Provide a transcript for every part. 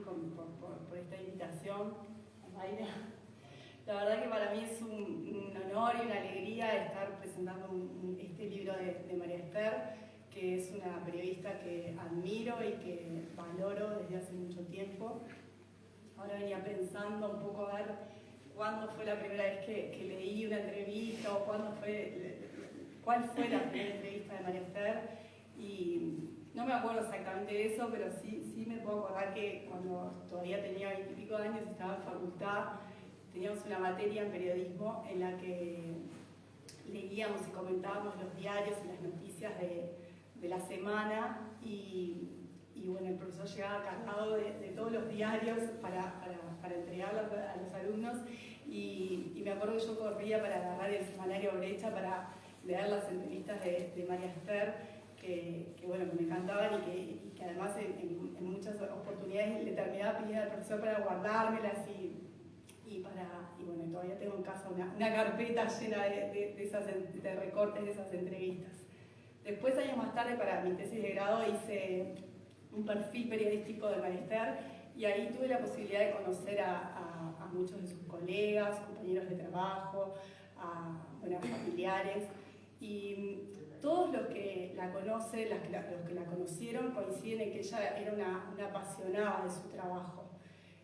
Martín por esta invitación. Mayra. La verdad que para mí es un honor y una alegría estar presentando este libro de María Esther, que es una periodista que admiro y que valoro desde hace mucho tiempo. Ahora venía pensando un poco a ver cuándo fue la primera vez que leí una entrevista o cuál fue la primera entrevista de María Esther, y no me acuerdo exactamente de eso, pero sí me puedo acordar que cuando todavía tenía 20 y pico de años, estaba en facultad, teníamos una materia en periodismo en la que leíamos y comentábamos los diarios y las noticias de la semana, y bueno, el profesor llegaba cargado de todos los diarios para entregarlos a los alumnos, y me acuerdo que yo corría para agarrar el semanario Brecha para leer las entrevistas de María Esther, que bueno, me encantaban y que además en muchas oportunidades le terminaba pidiendo al profesor para guardármelas y bueno, todavía tengo en casa una carpeta llena de recortes de esas entrevistas. Después, años más tarde, para mi tesis de grado, hice un perfil periodístico de María Esther, y ahí tuve la posibilidad de conocer a muchos de sus colegas, compañeros de trabajo, a familiares, y todos los que la conocen, los que la conocieron, coinciden en que ella era una apasionada de su trabajo,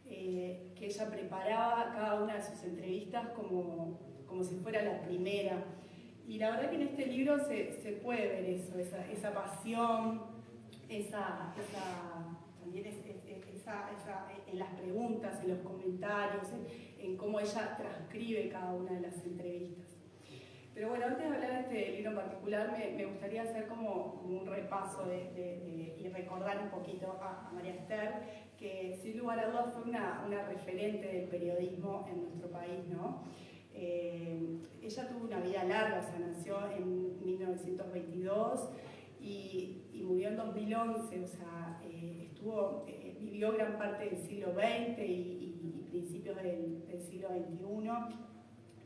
que ella preparaba cada una de sus entrevistas como si fuera la primera. Y la verdad que en este libro se puede ver eso, esa pasión, también en las preguntas, en los comentarios, en cómo ella transcribe cada una de las entrevistas. Pero bueno, antes de hablar de este libro en particular, me gustaría hacer como un repaso y recordar un poquito a María Esther, que sin lugar a dudas fue una referente del periodismo en nuestro país, ¿no? Ella tuvo una vida larga, o sea, nació en 1922 y murió en 2011, o sea, vivió gran parte del siglo XX y principios del siglo XXI.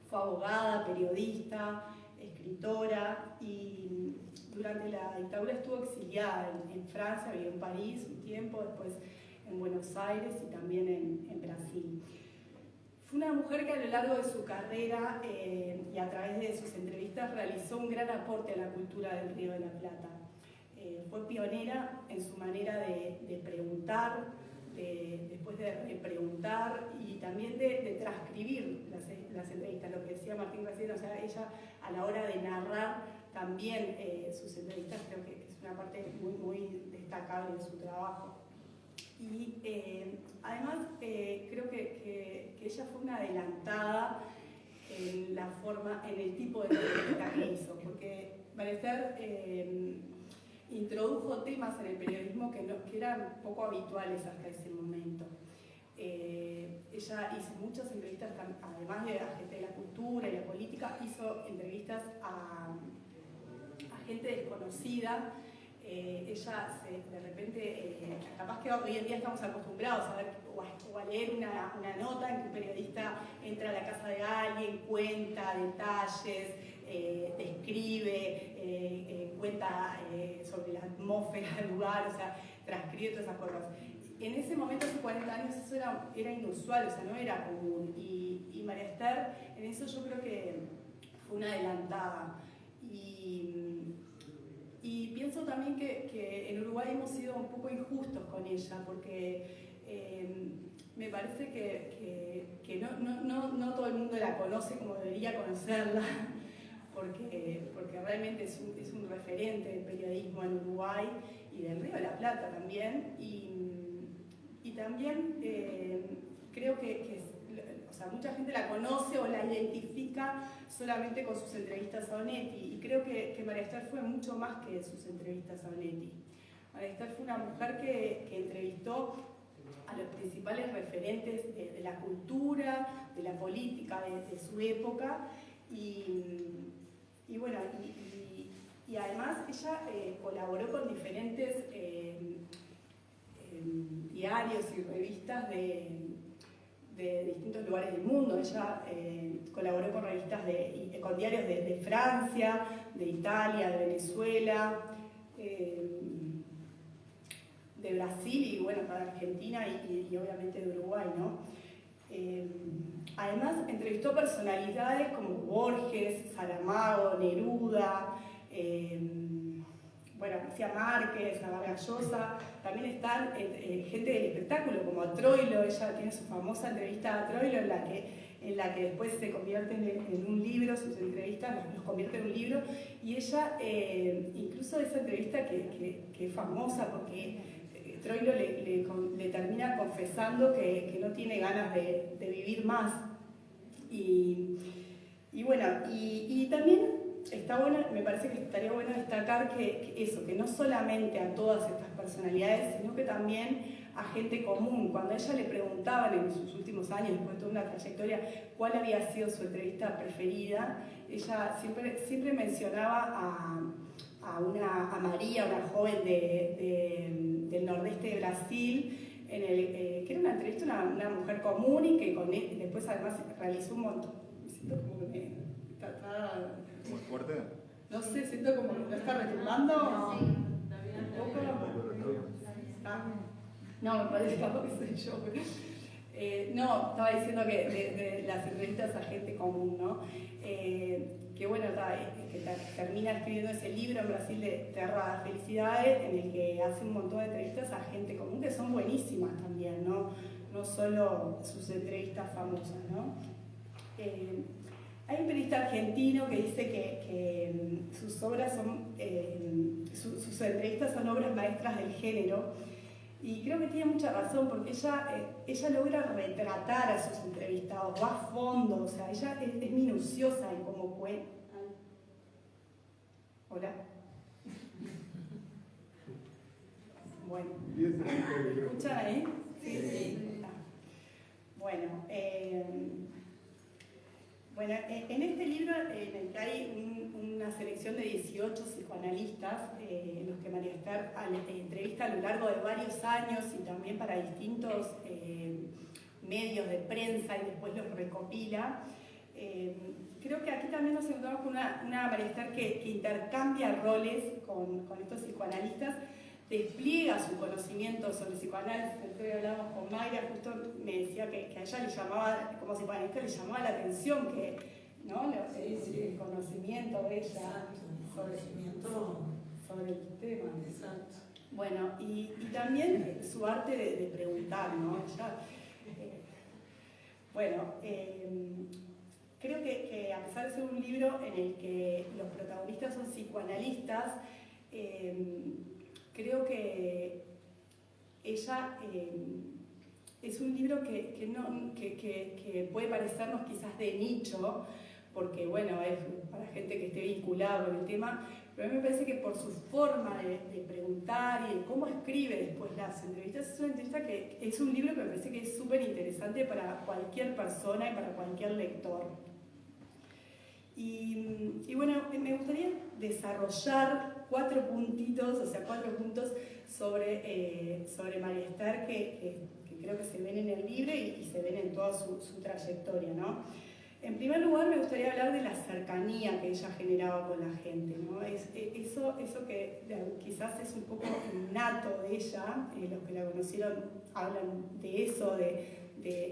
Fue abogada, periodista, escritora, y durante la dictadura estuvo exiliada en Francia, vivió en París un tiempo, después en Buenos Aires y también en Brasil. Fue una mujer que a lo largo de su carrera y a través de sus entrevistas realizó un gran aporte a la cultura del Río de la Plata. Fue pionera en su manera de preguntar, después de repreguntar y también de transcribir las entrevistas, lo que decía Martín recién, o sea, ella a la hora de narrar también sus entrevistas, creo que es una parte muy, muy destacable de su trabajo. Y además creo que ella fue una adelantada en el tipo de entrevista que hizo, porque María Esther introdujo temas en el periodismo que eran poco habituales hasta ese momento. Ella hizo muchas entrevistas, además de a gente de la cultura y la política, hizo entrevistas a gente desconocida. Ella de repente, capaz que hoy en día estamos acostumbrados a ver o a leer una nota en que un periodista entra a la casa de alguien, cuenta detalles, describe, cuenta sobre la atmósfera del lugar, o sea, transcribe todas esas cosas. En ese momento, hace 40 años, eso era inusual, o sea, no era común. Y María Esther, en eso yo creo que fue una adelantada. Y pienso también que en Uruguay hemos sido un poco injustos con ella, porque me parece que no todo el mundo la conoce como debería conocerla, porque realmente es un referente del periodismo en Uruguay y del Río de la Plata también. Y también creo que o sea, mucha gente la conoce o la identifica solamente con sus entrevistas a Onetti, y creo que María Esther fue mucho más que sus entrevistas a Onetti. María Esther fue una mujer que entrevistó a los principales referentes de la cultura, de la política de su época, y bueno, y además ella colaboró con diferentes diarios y revistas de distintos lugares del mundo. Ella colaboró con revistas con diarios de Francia, de Italia, de Venezuela, de Brasil y bueno, para Argentina y obviamente de Uruguay, ¿no? Además, entrevistó personalidades como Borges, Saramago, Neruda, bueno, García Márquez, Vargas Llosa. También están gente del espectáculo como a Troilo. Ella tiene su famosa entrevista a Troilo en la que después se convierten en un libro, sus entrevistas los convierte en un libro. Y ella, incluso esa entrevista que es famosa porque Troilo le termina confesando que no tiene ganas de vivir más. Y bueno, y también está bueno, me parece que estaría bueno destacar que no solamente a todas estas personalidades, sino que también a gente común. Cuando a ella le preguntaban en sus últimos años, después de toda una trayectoria, cuál había sido su entrevista preferida, ella siempre mencionaba a María, una joven del nordeste de Brasil, que era una entrevista una mujer común y que después además realizó un montón. Me siento como que está ¿Muy fuerte? no sé, siento como que está retumbando. No, no, me parece que soy yo. No, estaba diciendo que de las entrevistas a gente común, ¿no? Que bueno, que termina escribiendo ese libro en Brasil de Terra Felicidades, en el que hace un montón de entrevistas a gente común que son buenísimas también, ¿no? No solo sus entrevistas famosas, ¿no? Hay un periodista argentino que dice que sus obras son, sus entrevistas son obras maestras del género, y creo que tiene mucha razón porque ella logra retratar a sus entrevistados, va a fondo, o sea, ella es minuciosa en cómo cuenta. Hola. Bueno. ¿Escuchan ahí? Sí. Bueno, bueno, en este libro en el que hay una selección de 18 psicoanalistas, en los que María Esther entrevista a lo largo de varios años y también para distintos medios de prensa y después los recopila. Creo que aquí también nos encontramos con una María Esther que intercambia roles con estos psicoanalistas, despliega su conocimiento sobre psicoanálisis. El otro día hablábamos con Mayra, justo me decía que a ella le llamaba, como psicoanalista, le llamaba la atención que, ¿no? El conocimiento de ella sobre el tema. Exacto. Bueno, y también su arte de preguntar, ¿no? Ella, bueno, creo que a pesar de ser un libro en el que los protagonistas son psicoanalistas, creo que ella es un libro que puede parecernos quizás de nicho, porque bueno, es para gente que esté vinculada con el tema, pero a mí me parece que por su forma de preguntar y de cómo escribe después las entrevistas, es una entrevista que es un libro que me parece que es súper interesante para cualquier persona y para cualquier lector. Y bueno, me gustaría desarrollar 4 puntos sobre María Esther que creo que se ven en el libro y se ven en toda su trayectoria, ¿no? En primer lugar, me gustaría hablar de la cercanía que ella generaba con la gente, ¿no? Eso que quizás es un poco innato de ella, los que la conocieron hablan de eso, de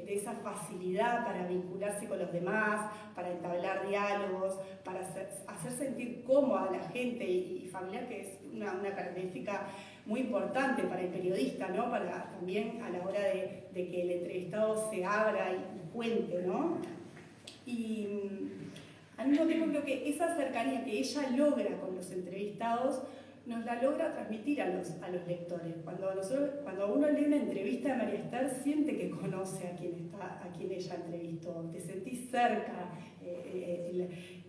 esa facilidad para vincularse con los demás, para entablar diálogos, para hacer sentir cómoda a la gente y familiar, que es una característica muy importante para el periodista, ¿no? Para también a la hora de que el entrevistado se abra y cuente, ¿no? Y al mismo tiempo creo que esa cercanía que ella logra con los entrevistados nos la logra transmitir a los lectores. Cuando uno lee una entrevista de María Esther, siente que conoce a quien ella entrevistó, te sentís cerca,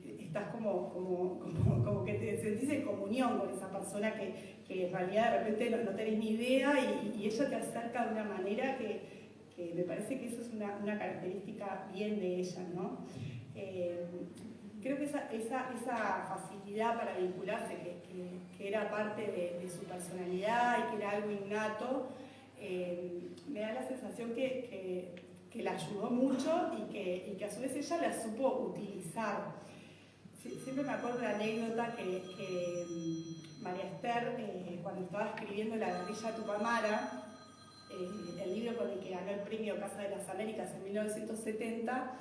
estás como que te sentís en comunión con esa persona que en realidad de repente no tenés ni idea y ella te acerca de una manera que me parece que eso es una característica bien de ella, ¿no? Creo que esa facilidad para vincularse, que era parte de su personalidad y que era algo innato, me da la sensación que la ayudó mucho y que a su vez ella la supo utilizar. Siempre me acuerdo de la anécdota María Esther, cuando estaba escribiendo La guerrilla Tupamara, el libro con el que ganó el premio Casa de las Américas en 1970,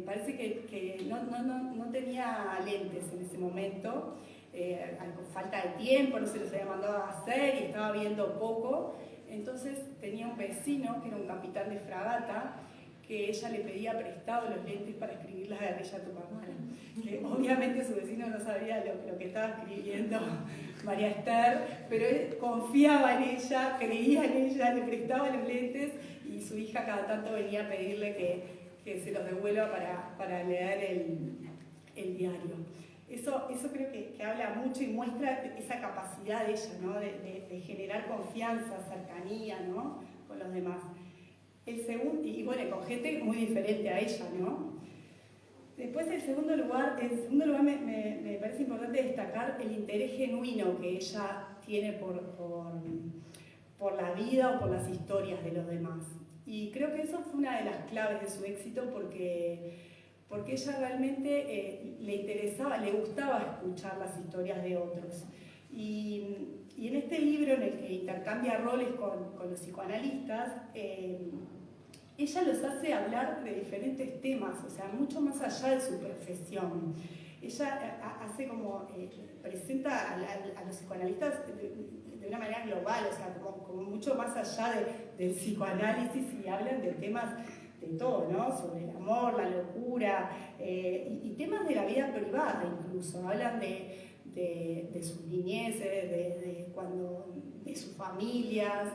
parece que no tenía lentes en ese momento, con falta de tiempo, no se los había mandado a hacer y estaba viendo poco. Entonces tenía un vecino que era un capitán de fragata, que ella le pedía prestado los lentes para escribir La guerrilla Tupamara. Que obviamente su vecino no sabía lo que estaba escribiendo María Esther, pero él confiaba en ella, creía en ella, le prestaba los lentes y su hija cada tanto venía a pedirle que se los devuelva para leer el diario. Eso creo que habla mucho y muestra esa capacidad de ella, ¿no? de generar confianza, cercanía, ¿no? con los demás. El segundo, y bueno, con gente muy diferente a ella, ¿no? Después, en segundo lugar me parece importante destacar el interés genuino que ella tiene por la vida o por las historias de los demás. Y creo que eso fue una de las claves de su éxito porque ella realmente le interesaba, le gustaba escuchar las historias de otros. Y en este libro, en el que intercambia roles con los psicoanalistas, ella los hace hablar de diferentes temas, o sea, mucho más allá de su profesión. Ella hace como, presenta a los psicoanalistas de una manera global, o sea, como mucho más allá del psicoanálisis, y hablan de temas de todo, ¿no? Sobre el amor, la locura, y temas de la vida privada incluso. Hablan de sus niñeces, de sus familias,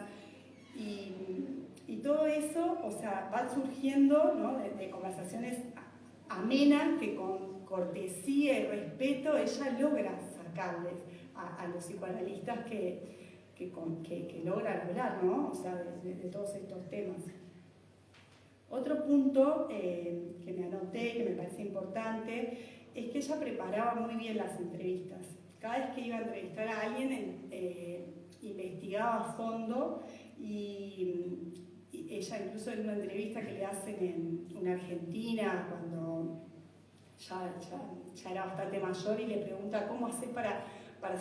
y todo eso, o sea, va surgiendo, ¿no? de conversaciones amenas que con cortesía y respeto ella logra sacarles a los psicoanalistas que logran hablar, ¿no? O sea, de todos estos temas. Otro punto que me anoté, que me parece importante, es que ella preparaba muy bien las entrevistas. Cada vez que iba a entrevistar a alguien, investigaba a fondo y ella incluso en una entrevista que le hacen en una Argentina, cuando ya era bastante mayor, y le pregunta ¿cómo haces para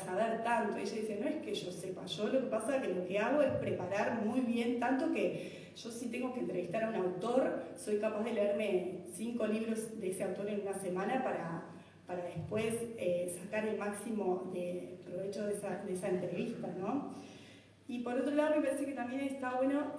saber tanto? Y ella dice, no es que yo sepa, yo lo que pasa es que lo que hago es preparar muy bien, tanto que yo si tengo que entrevistar a un autor, soy capaz de leerme 5 libros de ese autor en una semana para después sacar el máximo de provecho de esa entrevista, ¿no? Y por otro lado, me parece que también está bueno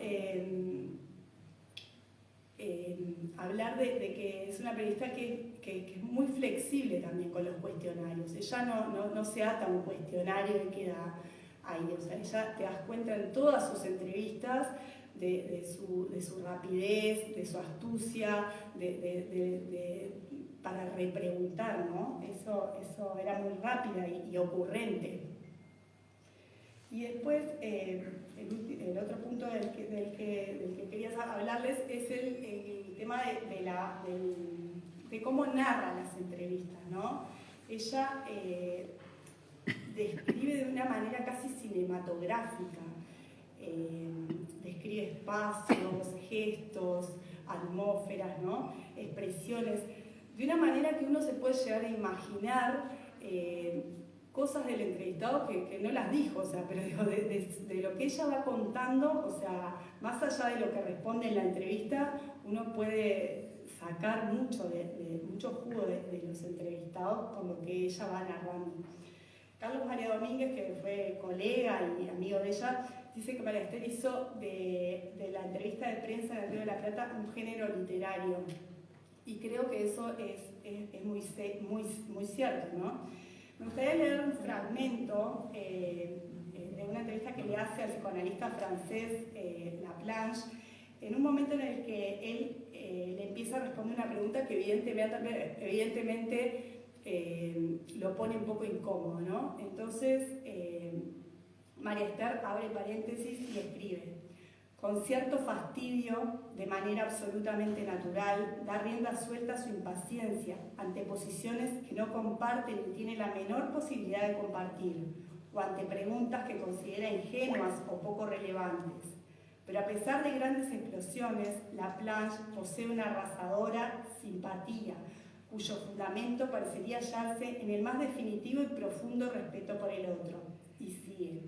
hablar de que es una periodista que es muy flexible también con los cuestionarios. Ella no se ata a un cuestionario y queda ahí. O sea, ella te das cuenta en todas sus entrevistas de su rapidez, de su astucia, para repreguntar, ¿no? Eso era muy rápida y ocurrente. Y después, el otro punto del que quería hablarles es el tema de cómo narra las entrevistas, ¿no? Ella describe de una manera casi cinematográfica, describe espacios, gestos, atmósferas, ¿no? Expresiones, de una manera que uno se puede llegar a imaginar cosas del entrevistado que no las dijo, o sea, pero digo, de lo que ella va contando, o sea, más allá de lo que responde en la entrevista, uno puede sacar mucho jugo de los entrevistados por lo que ella va narrando. Carlos María Domínguez, que fue colega y amigo de ella, dice que María Esther hizo de la entrevista de prensa en el Río de la Plata un género literario. Y creo que eso es muy cierto, ¿no? Me gustaría leer un fragmento de una entrevista que le hace al psicoanalista francés Laplanche, en un momento en el que él le empieza a responder una pregunta que evidentemente lo pone un poco incómodo, ¿no? Entonces, María Esther abre paréntesis y escribe: con cierto fastidio, de manera absolutamente natural, da rienda suelta a su impaciencia ante posiciones que no comparte ni tiene la menor posibilidad de compartir, o ante preguntas que considera ingenuas o poco relevantes. Pero a pesar de grandes explosiones, Laplanche posee una arrasadora simpatía cuyo fundamento parecería hallarse en el más definitivo y profundo respeto por el otro. Y sigue.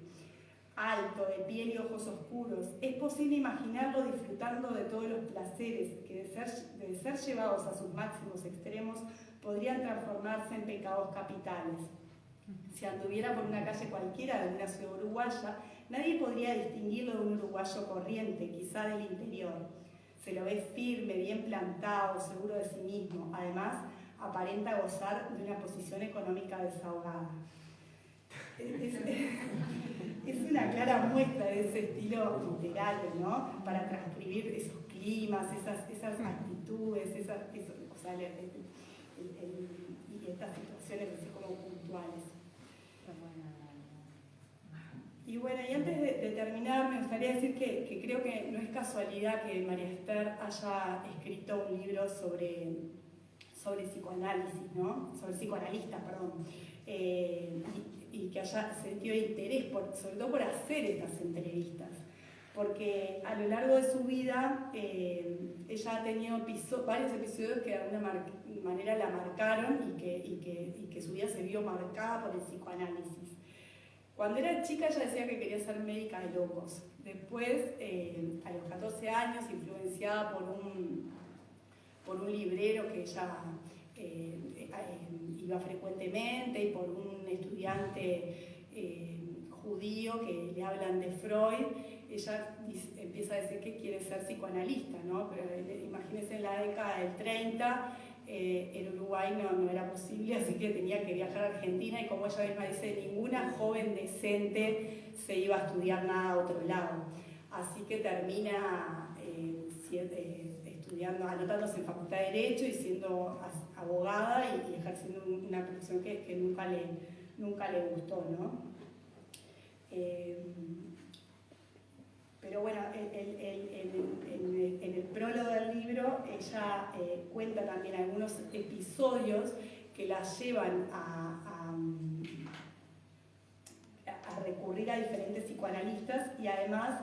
Alto, de piel y ojos oscuros, es posible imaginarlo disfrutando de todos los placeres que de ser llevados a sus máximos extremos podrían transformarse en pecados capitales. Si anduviera por una calle cualquiera de una ciudad uruguaya, nadie podría distinguirlo de un uruguayo corriente, quizá del interior. Se lo ve firme, bien plantado, seguro de sí mismo. Además, aparenta gozar de una posición económica desahogada. Es una clara muestra de ese estilo literario, ¿no? Para transcribir esos climas, esas actitudes, y estas situaciones así como puntuales. Y bueno, y antes de terminar, me gustaría decir que creo que no es casualidad que María Esther haya escrito un libro sobre psicoanálisis, ¿no? Sobre psicoanalistas, perdón. Y que haya sentido interés, sobre todo por hacer estas entrevistas. Porque a lo largo de su vida, ella ha tenido varios episodios que de alguna manera la marcaron y que su vida se vio marcada por el psicoanálisis. Cuando era chica ella decía que quería ser médica de locos. Después, a los 14 años, influenciada por un librero que ella iba frecuentemente y por un estudiante judío que le hablan de Freud, ella empieza a decir que quiere ser psicoanalista, ¿no? Pero imagínense en la década del 30, en Uruguay no era posible, así que tenía que viajar a Argentina y como ella misma dice, ninguna joven decente se iba a estudiar nada a otro lado. Así que termina estudiando, anotándose en Facultad de Derecho y siendo abogada y ejerciendo una profesión que nunca le gustó, ¿no? Pero bueno, en el prólogo del libro ella cuenta también algunos episodios que la llevan a recurrir a diferentes psicoanalistas y además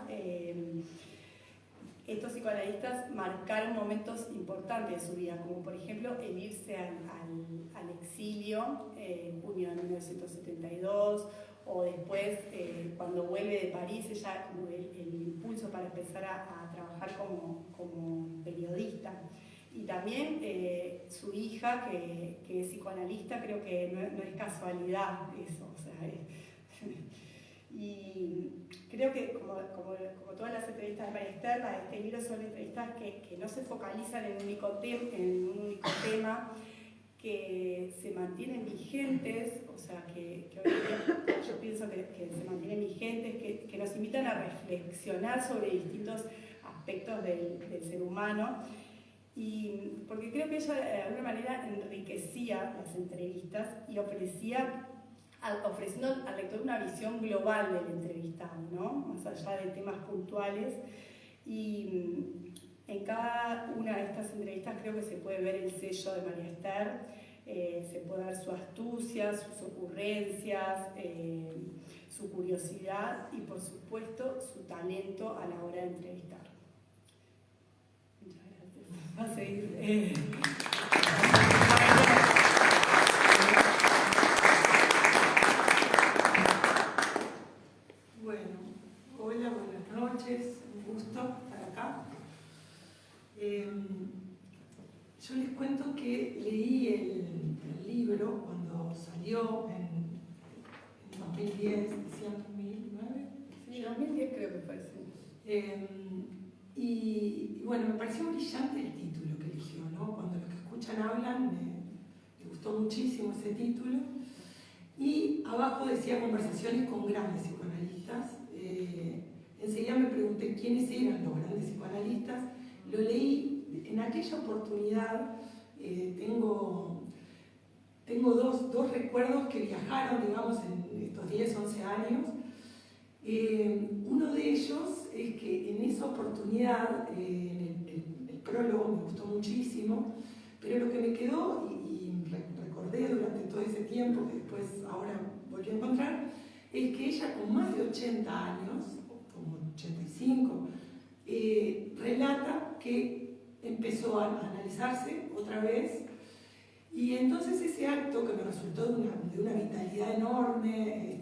estos psicoanalistas marcaron momentos importantes de su vida, como por ejemplo el irse al exilio en junio de 1972, o después cuando vuelve de París, ella como el impulso para empezar a trabajar como periodista. Y también su hija, que es psicoanalista, creo que no es casualidad eso, o sea, y creo que como todas las entrevistas de María Esther, este libro son entrevistas que no se focalizan en un único tema, que se mantienen vigentes, o sea, que hoy en día yo pienso que se mantienen vigentes, que nos invitan a reflexionar sobre distintos aspectos del ser humano, y porque creo que ella de alguna manera enriquecía las entrevistas y ofreciendo al lector una visión global del entrevistado, ¿no? Más allá de temas puntuales. Y en cada una de estas entrevistas creo que se puede ver el sello de María Esther, se puede ver su astucia, sus ocurrencias, su curiosidad y por supuesto su talento a la hora de entrevistar. Muchas gracias. Va a seguir. Bueno, hola, buenas noches, un gusto estar acá. Yo les cuento que leí el libro cuando salió en 2010, decía 2009. Sí, 2010 creo que fue, sí. Y bueno, me pareció brillante el título que eligió, ¿no? Cuando los que escuchan hablan, me gustó muchísimo ese título. Y abajo decía conversaciones con grandes psicoanalistas. Enseguida me pregunté quiénes eran los grandes psicoanalistas. Lo leí en aquella oportunidad. Tengo dos recuerdos que viajaron, digamos, en estos 10, 11 años. Uno de ellos es que en esa oportunidad, el prólogo me gustó muchísimo, pero lo que me quedó y recordé durante todo ese tiempo, que después ahora volví a encontrar, es que ella con más de 80 años, como 85, relata que empezó a analizarse otra vez Y entonces ese acto, que me resultó de una vitalidad enorme,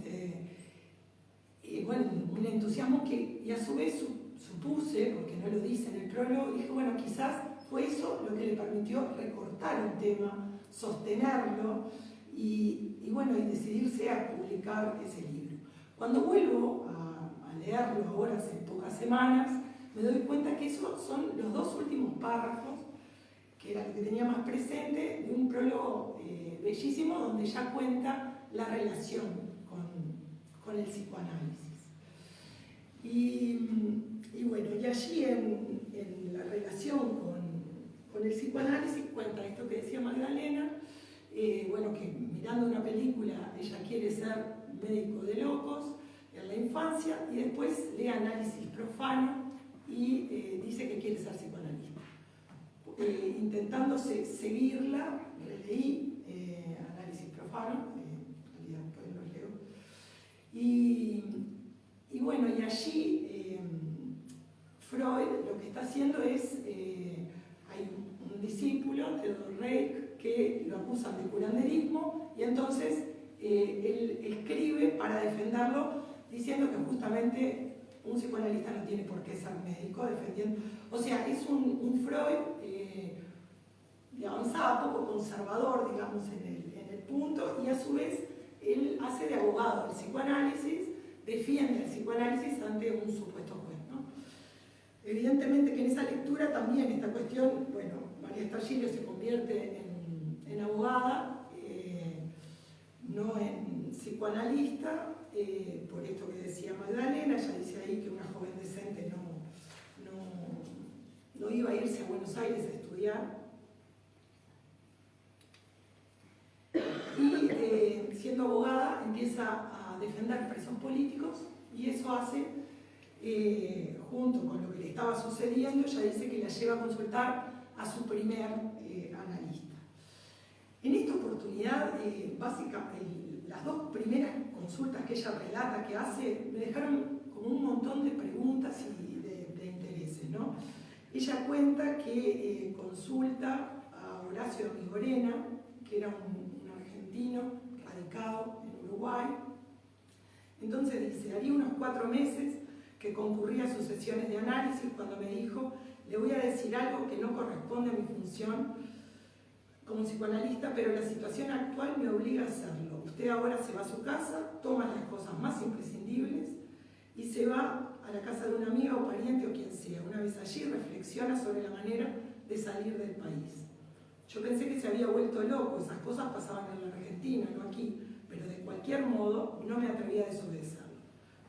y bueno, un entusiasmo y a su vez supuse, porque no lo dice en el prólogo, dije, bueno, quizás fue eso lo que le permitió recortar un tema, sostenerlo y bueno, y decidirse a publicar ese libro. Cuando vuelvo a leerlo ahora hace pocas semanas, me doy cuenta que esos son los dos últimos párrafos, que era lo que tenía más presente, de un prólogo bellísimo donde ya cuenta la relación con el psicoanálisis. Y bueno, y allí en la relación con el psicoanálisis cuenta esto que decía Magdalena, bueno, que mirando una película ella quiere ser médico de locos en la infancia y después lee Análisis Profano y dice que quiere ser psicoanalista. Intentando seguirla, releí Análisis Profano, en realidad después los leo, y bueno, y allí Freud lo que está haciendo es, hay un discípulo, Theodor Reik, que lo acusan de curanderismo y entonces él escribe para defenderlo diciendo que justamente un psicoanalista no tiene por qué ser médico, defendiendo, o sea, es un Freud de avanzada, poco conservador, digamos, en el punto, y a su vez él hace de abogado el psicoanálisis, defiende el psicoanálisis ante un supuesto juez, ¿no? Evidentemente que en esa lectura también esta cuestión, bueno, María Stagilio se convierte en abogada, no en psicoanalista, por esto que decía Magdalena, ella dice ahí que una joven decente no iba a irse a Buenos Aires a estudiar. Y siendo abogada empieza a defender presos políticos y eso hace, junto con lo que le estaba sucediendo, ella dice que la lleva a consultar a su primer analista. En esta oportunidad, básicamente, las dos primeras consultas que ella relata que hace me dejaron como un montón de preguntas y de intereses, ¿no? Ella cuenta que consulta a Horacio Amigorena, que era un argentino radicado en Uruguay. Entonces dice, haría unos 4 meses que concurría a sus sesiones de análisis cuando me dijo, le voy a decir algo que no corresponde a mi función como psicoanalista, pero la situación actual me obliga a hacerlo. Usted ahora se va a su casa, toma las cosas más imprescindibles y se va a la casa de una amiga o pariente o quien sea. Una vez allí reflexiona sobre la manera de salir del país. Yo pensé que se había vuelto loco, esas cosas pasaban en la Argentina, no aquí, pero de cualquier modo no me atreví a desobedecerlo.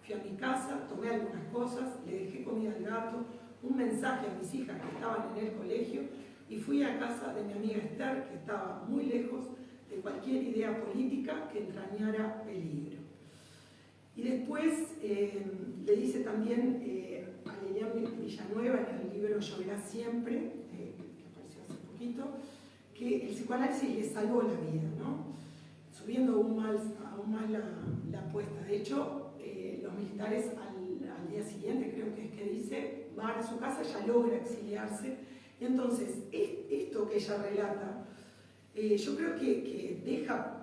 Fui a mi casa, tomé algunas cosas, le dejé comida al gato, un mensaje a mis hijas que estaban en el colegio y fui a casa de mi amiga Esther, que estaba muy lejos de cualquier idea política que entrañara peligro. Y después le dice también a Lilian Villanueva en el libro Lloverá Siempre, que apareció hace poquito, que el psicoanálisis le salvó la vida, ¿no? Subiendo aún más la apuesta. De hecho, los militares al día siguiente, creo que es que dice, van a su casa, ya logra exiliarse. Y entonces, esto que ella relata, yo creo que deja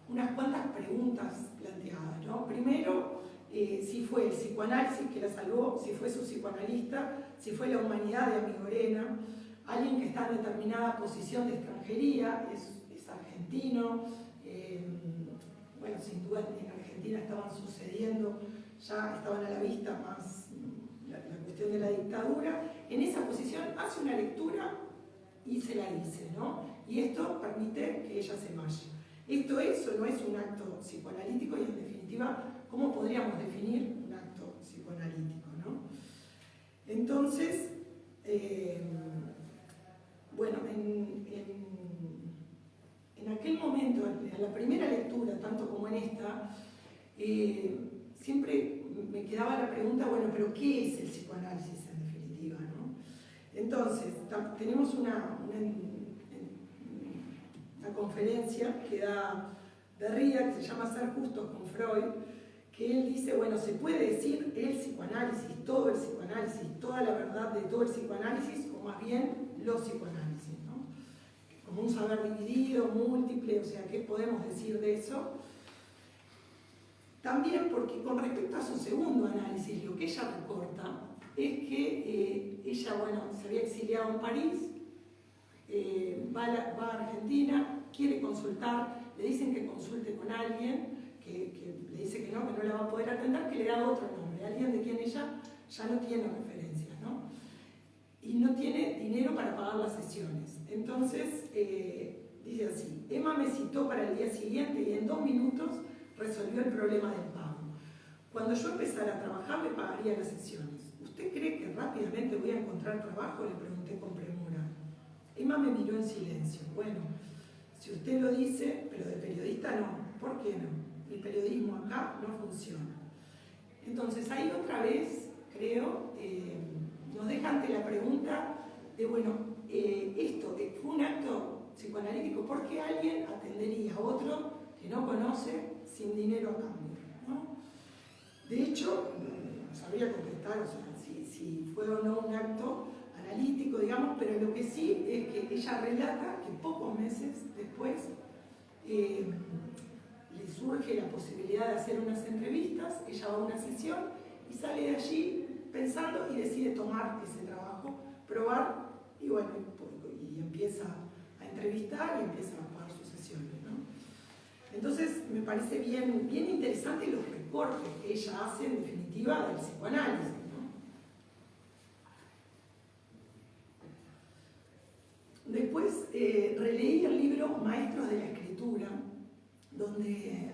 unas cuantas preguntas planteadas, ¿no? Primero, si fue el psicoanálisis que la salvó, si fue su psicoanalista, si fue la humanidad de Amigorena, alguien que está en determinada posición de extranjería, es argentino, bueno, sin duda en Argentina estaban sucediendo, ya estaban a la vista más la cuestión de la dictadura, en esa posición hace una lectura y se la dice, ¿no? Y esto permite que ella se vaya. Esto es o no es un acto psicoanalítico y en definitiva, ¿cómo podríamos definir un acto psicoanalítico, ¿no? Entonces, bueno, en aquel momento, en la primera lectura, tanto como en esta, siempre me quedaba la pregunta, bueno, pero ¿qué es el psicoanálisis en definitiva, ¿no? Entonces, tenemos una conferencia que da Derrida, que se llama Ser Justos con Freud, que él dice, bueno, se puede decir el psicoanálisis, todo el psicoanálisis, toda la verdad de todo el psicoanálisis, o más bien los psicoanálisis, ¿no? como un saber dividido, múltiple, o sea, ¿qué podemos decir de eso? También porque con respecto a su segundo análisis, lo que ella reporta es que ella, bueno, se había exiliado en París, va a Argentina, quiere consultar, le dicen que consulte con alguien, que le dice que no la va a poder atender, que le da otro nombre, alguien de quien ella ya no tiene referencias, ¿no? Y no tiene dinero para pagar las sesiones. Entonces, dice así: Emma me citó para el día siguiente y en 2 minutos resolvió el problema del pago. Cuando yo empezara a trabajar, le pagaría las sesiones. ¿Usted cree que rápidamente voy a encontrar trabajo?, le pregunté con premura. Emma me miró en silencio. Bueno, si usted lo dice, pero de periodista no. ¿Por qué no? El periodismo acá no funciona. Entonces, ahí otra vez, creo, nos deja ante la pregunta de, bueno, esto fue un acto psicoanalítico, ¿por qué alguien atendería a otro que no conoce sin dinero a cambio, ¿no? De hecho, no sabría contestar, o sea, si fue o no un acto analítico, digamos, pero lo que sí es que ella relata que pocos meses después le surge la posibilidad de hacer unas entrevistas, ella va a una sesión y sale de allí pensando y decide tomar ese trabajo, probar, y bueno, y empieza a entrevistar y empieza a pagar sus sesiones, ¿no? Entonces me parece bien interesante los recortes que ella hace en definitiva del psicoanálisis, ¿no? Después releí el libro Maestros de la Escritura, donde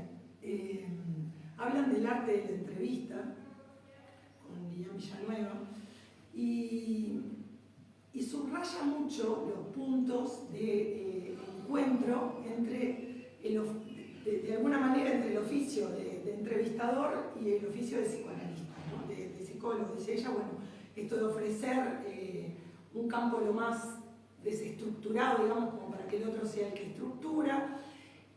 hablan del arte de la entrevista con Guillán Villanueva y subraya mucho los puntos de encuentro entre de alguna manera entre el oficio de entrevistador y el oficio de psicoanalista, ¿no? de psicólogo. Dice ella, bueno, esto de ofrecer un campo lo más desestructurado, digamos, como para que el otro sea el que estructura,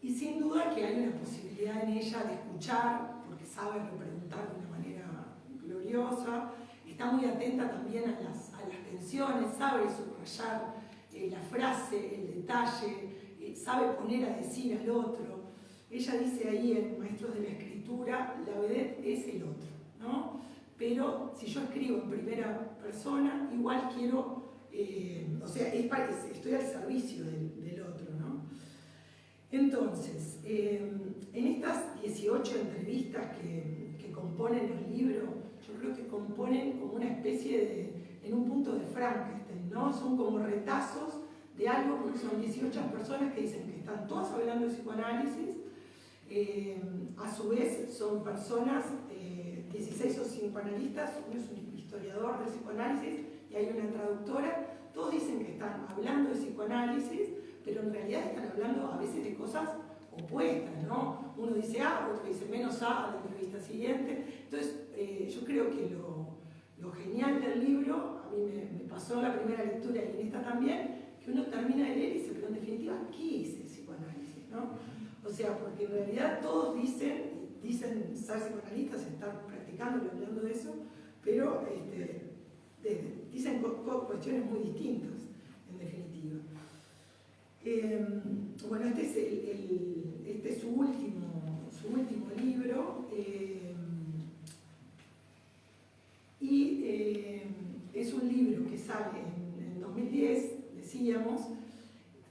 y sin duda que hay una posibilidad en ella de escuchar, porque sabe repreguntar de una manera gloriosa, está muy atenta también a las tensiones, sabe subrayar la frase, el detalle, sabe poner a decir al otro. Ella dice ahí en Maestros de la Escritura, la vedette es el otro, ¿no? Pero si yo escribo en primera persona, igual quiero, o sea, estoy al servicio del otro, ¿no? Entonces, en estas 18 entrevistas que componen el libro, yo creo que componen como una especie en un punto de Frankenstein, ¿no? Son como retazos de algo, porque son 18 personas que dicen que están todas hablando de psicoanálisis, a su vez son personas, 16 son psicoanalistas, uno es un historiador del psicoanálisis y hay una traductora, todos dicen que están hablando de psicoanálisis, pero en realidad están hablando a veces de cosas opuestas, ¿no? Uno dice A, otro dice menos A la entrevista siguiente. Entonces, yo creo que lo genial del libro, a mí me pasó en la primera lectura y en esta también, que uno termina de leer y dice, pero en definitiva, ¿qué es el psicoanálisis, no? O sea, porque en realidad todos dicen ser psicoanalistas, estar practicando y hablando de eso, pero dicen cuestiones muy distintas, en definitiva. Bueno, este es su último libro, y es un libro que sale en 2010, decíamos,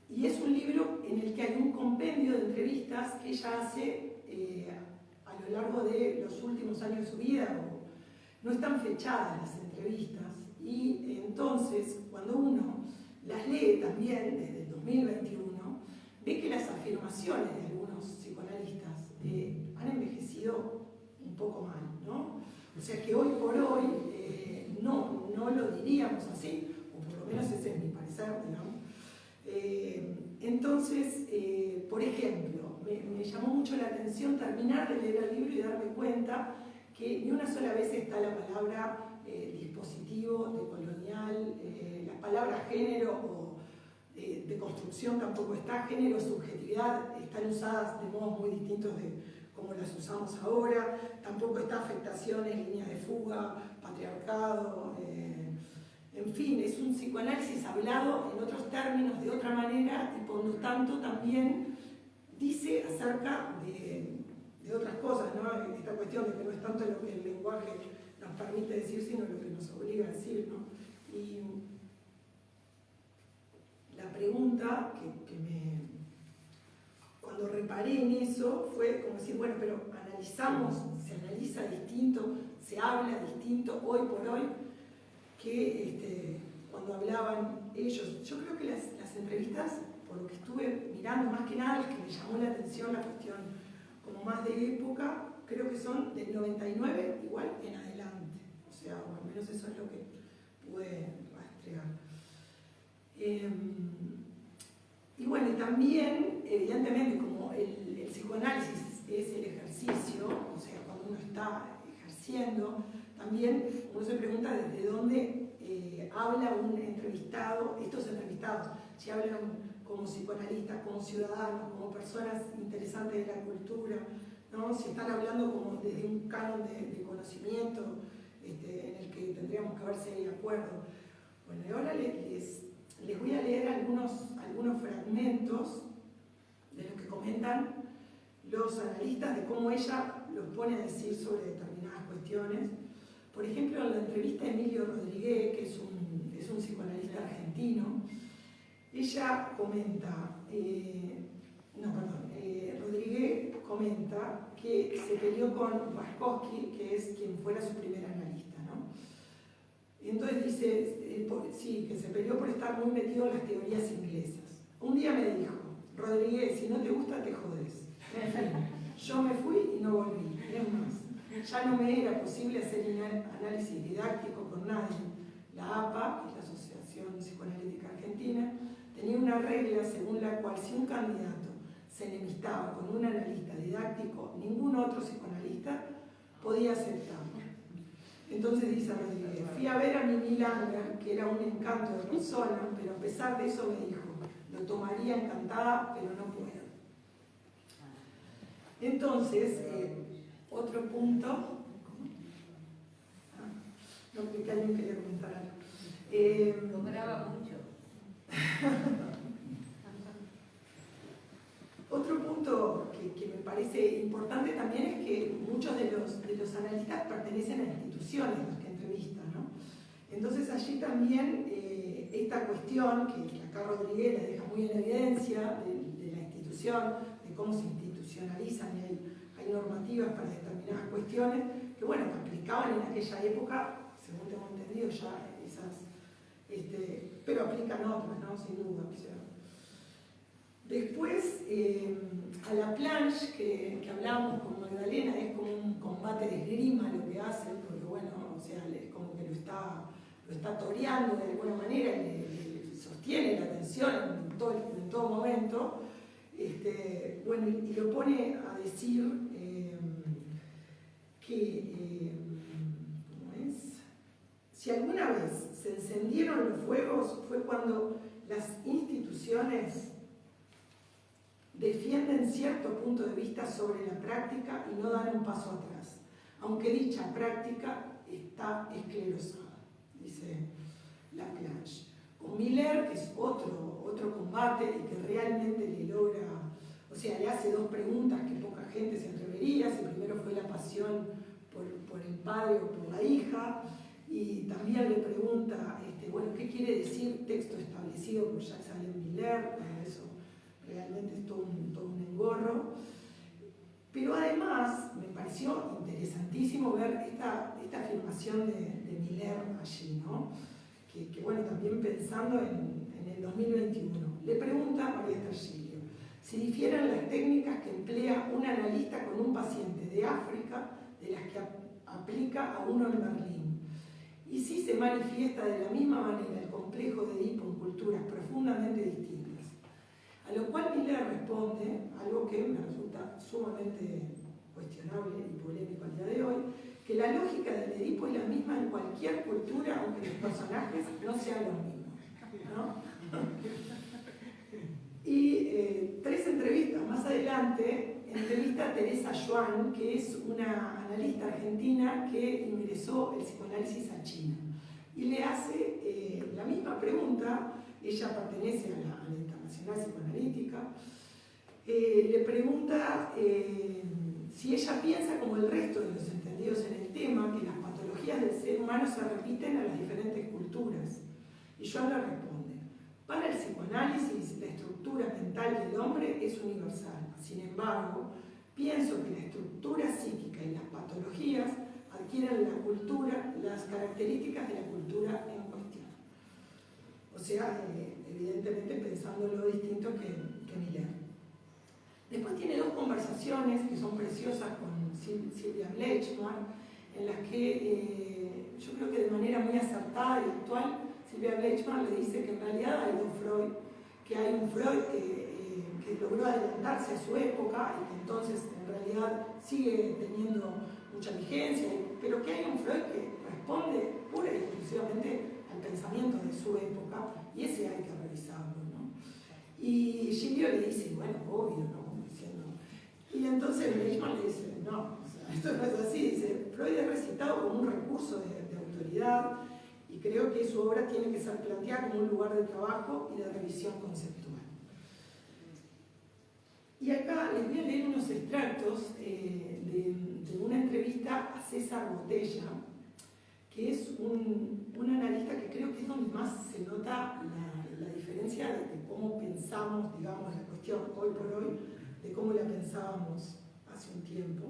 y es un libro en el que hay un compendio de entrevistas que ella hace a lo largo de los últimos años de su vida, no están fechadas las entrevistas, y entonces cuando uno las lee también desde el 2021, ve que las afirmaciones de algunos psicoanalistas han envejecido un poco mal, ¿no? O sea que hoy por hoy no lo diríamos así, o por lo menos ese es mi parecer, digamos. Entonces, por ejemplo, me llamó mucho la atención terminar de leer el libro y darme cuenta que ni una sola vez está la palabra dispositivo, decolonial, la palabra género o de construcción tampoco está, género, subjetividad, están usadas de modos muy distintos de como las usamos ahora, tampoco está afectaciones, líneas de fuga, patriarcado, en en fin, es un psicoanálisis hablado en otros términos, de otra manera, y por lo tanto también dice acerca de otras cosas, ¿no? Esta cuestión de que no es tanto lo que el lenguaje nos permite decir, sino lo que nos obliga a decir, ¿no? Y la pregunta cuando reparé en eso fue como decir, bueno, pero analizamos, se analiza distinto, se habla distinto hoy por hoy que cuando hablaban ellos. Yo creo que las entrevistas, por lo que estuve mirando más que nada, las que me llamó la atención la cuestión como más de época, creo que son del 99 igual en adelante. O sea, o al menos eso es lo que pude rastrear. Y bueno, también, evidentemente, como el psicoanálisis es el ejercicio, o sea, cuando uno está ejerciendo, también uno se pregunta desde dónde habla un entrevistado, estos entrevistados, si hablan como psicoanalistas, como ciudadanos, como personas interesantes de la cultura, ¿no? Si están hablando como desde un canon de conocimiento en el que tendríamos que ver si hay acuerdo. Bueno, y ahora les voy a leer algunos fragmentos de lo que comentan los analistas, de cómo ella los pone a decir sobre determinadas cuestiones. Por ejemplo, en la entrevista a Emilio Rodríguez, que es un psicoanalista argentino, ella comenta, Rodríguez comenta que se peleó con Raskowski, que es quien fuera su primer analista, ¿no? Y entonces dice, sí, que se peleó por estar muy metido en las teorías inglesas. Un día me dijo, Rodríguez, si no te gusta, te jodes. En fin, yo me fui y no volví. Es más, ya no me era posible hacer análisis didáctico con nadie. La APA, que es la Asociación Psicoanalítica Argentina, tenía una regla según la cual si un candidato se enemistaba con un analista didáctico, ningún otro psicoanalista podía aceptarlo. Entonces dice Rodríguez, fui a ver a Mimi Langer, que era un encanto de persona, pero a pesar de eso me dijo, lo tomaría encantada, pero no puedo. Entonces, otro punto, no, que alguien quería comentar algo. Lograba mucho. Otro punto que me parece importante también es que muchos de los analistas pertenecen a instituciones, los que entrevistan, ¿no? Entonces allí también esta cuestión que acá Rodríguez la deja muy en evidencia de la institución, de cómo se institucionalizan y hay normativas para determinadas cuestiones que, bueno, que aplicaban en aquella época, según tengo entendido ya esas, pero aplican otras, ¿no? Sin duda. O sea. Después, a la planche que hablábamos con Magdalena, es como un combate de esgrima lo que hace, porque bueno, o sea, como que lo está toreando de alguna manera, le sostiene la atención en todo momento, bueno, y lo pone a decir que, ¿cómo es? Si alguna vez se encendieron los fuegos fue cuando las instituciones defienden cierto punto de vista sobre la práctica y no dan un paso atrás, aunque dicha práctica está esclerosada, dice Laplanche. Con Miller, que es otro combate y que realmente le logra, o sea, le hace dos preguntas que poca gente se atrevería. Si primero fue la pasión por el padre o por la hija, y también le pregunta, bueno, ¿qué quiere decir texto establecido por Jacques-Alain Miller? Bueno, eso realmente es todo un engorro. Pero además me pareció interesantísimo ver esta afirmación de Miller allí, ¿no? Que bueno, también pensando en el 2021. Le pregunta a María Estergilio si difieren las técnicas que emplea un analista con un paciente de África de las que aplica a uno en Berlín. Y si se manifiesta de la misma manera el complejo de Edipo en culturas profundamente distintas. A lo cual Miller responde algo que me resulta sumamente cuestionable y polémico al día de hoy, que la lógica del Edipo es la misma en cualquier cultura, aunque los personajes no sean los mismos, ¿no? Y 3 entrevistas más adelante, entrevista a Teresa Schwann, que es una analista argentina que ingresó el psicoanálisis a China. y le hace la misma pregunta. Ella pertenece a la Internacional Psicoanalítica. Le pregunta si ella piensa, como el resto de los entendidos en el tema, que las patologías del ser humano se repiten en las diferentes culturas. Y Joan le responde: para el psicoanálisis, la estructura mental del hombre es universal. Sin embargo, pienso que la estructura psíquica y las patologías adquieren las características de la cultura en cuestión. O sea, evidentemente pensándolo distinto que Miller. Después tiene dos conversaciones que son preciosas con Silvia Bleichmann, en las que yo creo que de manera muy acertada y actual, Silvia Bleichmann le dice que en realidad hay dos Freud, que hay un Freud que logró adelantarse a su época y que entonces en realidad sigue teniendo mucha vigencia, pero que hay un Freud que responde pura y exclusivamente al pensamiento de su época, y ese hay que revisarlo, ¿no? Y Gilio le dice, bueno, obvio, ¿no? Y entonces Bleichmann le dice, no, o sea, esto no es así. Dice, Freud es recitado como un recurso de autoridad y creo que su obra tiene que ser planteada como un lugar de trabajo y de revisión conceptual. Y acá les voy a leer unos extractos de una entrevista a César Botella, que es un analista que creo que es donde más se nota la diferencia de cómo pensamos, digamos, la cuestión hoy por hoy, de cómo la pensábamos hace un tiempo, o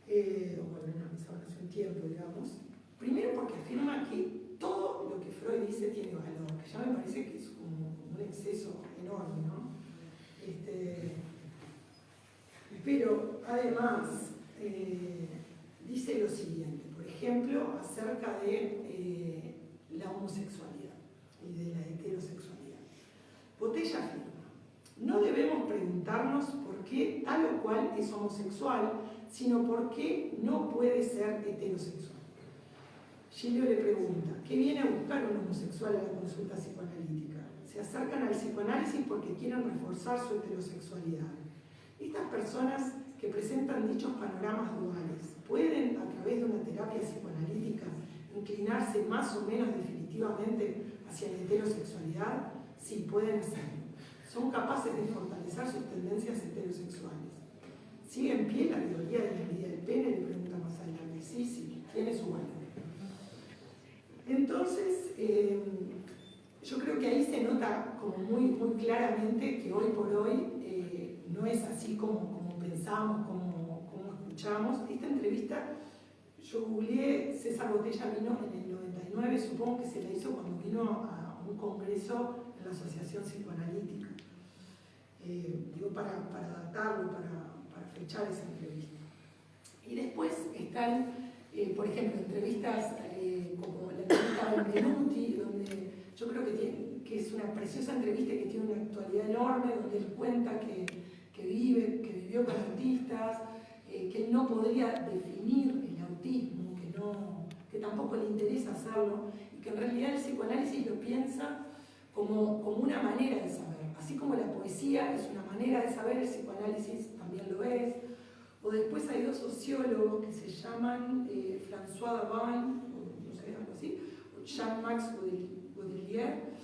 cuando la pensaban hace un tiempo, digamos. Primero porque afirma que todo lo que Freud dice tiene valor, que ya me parece que es como un exceso enorme, ¿no? Pero además dice lo siguiente, por ejemplo, acerca de la homosexualidad y de la heterosexualidad. Botella afirma: no debemos preguntarnos por qué tal o cual es homosexual, sino por qué no puede ser heterosexual. Gilio le pregunta: ¿qué viene a buscar un homosexual a la consulta psicoanalítica? Se acercan al psicoanálisis porque quieren reforzar su heterosexualidad. Estas personas que presentan dichos panoramas duales, ¿pueden, a través de una terapia psicoanalítica, inclinarse más o menos definitivamente hacia la heterosexualidad? Sí, pueden hacerlo. Son capaces de fortalecer sus tendencias heterosexuales. ¿Sigue en pie la teoría de la medida del pene? Le pregunta más adelante. Sí, sí, tiene su valor. Entonces, yo creo que ahí se nota como muy claramente que hoy por hoy no es así como pensamos, como escuchamos. Esta entrevista, yo googleé, César Botella vino en el 99, supongo que se la hizo cuando vino a un congreso en la Asociación Psicoanalítica. Digo, para datarlo, para fechar esa entrevista. Y después están, por ejemplo, entrevistas como la entrevista de Benvenuti, donde yo creo que es una preciosa entrevista que tiene una actualidad enorme, donde él cuenta que vivió con autistas, que él no podría definir el autismo, que tampoco le interesa hacerlo, y que en realidad el psicoanálisis lo piensa como una manera de saber. Así como la poesía es una manera de saber, el psicoanálisis también lo es. O después hay dos sociólogos que se llaman François Daban, no sé, algo así, o Jean-Max Baudelaire,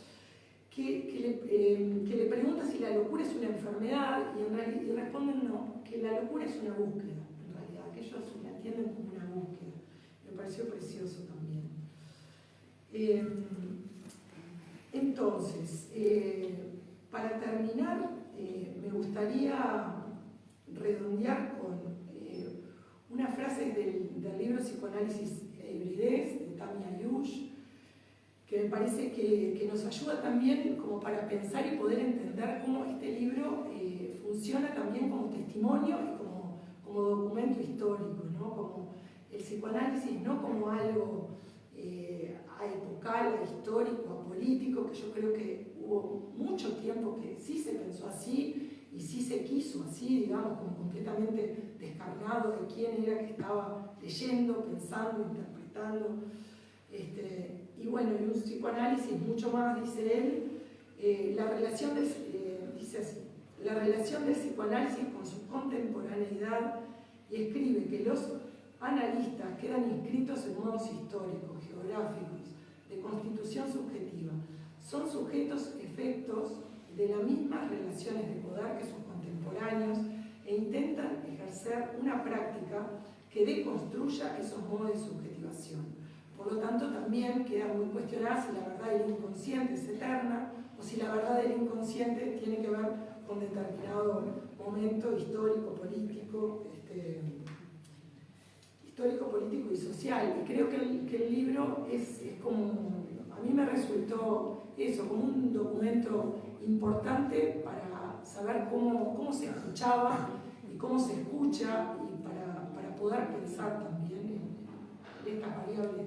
que le pregunta si la locura es una enfermedad y responden no, que la locura es una búsqueda, en realidad, que ellos la entienden como una búsqueda. Me pareció precioso también. Entonces, para terminar, me gustaría redondear con una frase del libro Psicoanálisis e Hibridez, de Tami Ayush, que me parece que nos ayuda también como para pensar y poder entender cómo este libro funciona también como testimonio y como documento histórico, ¿no? Como el psicoanálisis no como algo aepocal, ahistórico, apolítico, que yo creo que hubo mucho tiempo que sí se pensó así y sí se quiso así, digamos, como completamente descarnado de quién era que estaba leyendo, pensando, interpretando. Y bueno, en un psicoanálisis mucho más, dice él, la relación del psicoanálisis con su contemporaneidad, y escribe que los analistas quedan inscritos en modos históricos, geográficos, de constitución subjetiva. Son sujetos efectos de las mismas relaciones de poder que sus contemporáneos e intentan ejercer una práctica que deconstruya esos modos de subjetivación. Por lo tanto, también queda muy cuestionada si la verdad del inconsciente es eterna o si la verdad del inconsciente tiene que ver con determinado momento histórico, político, político y social. Y creo que el libro es como, a mí me resultó eso, como un documento importante para saber cómo se escuchaba y cómo se escucha, y para poder pensar también en estas variables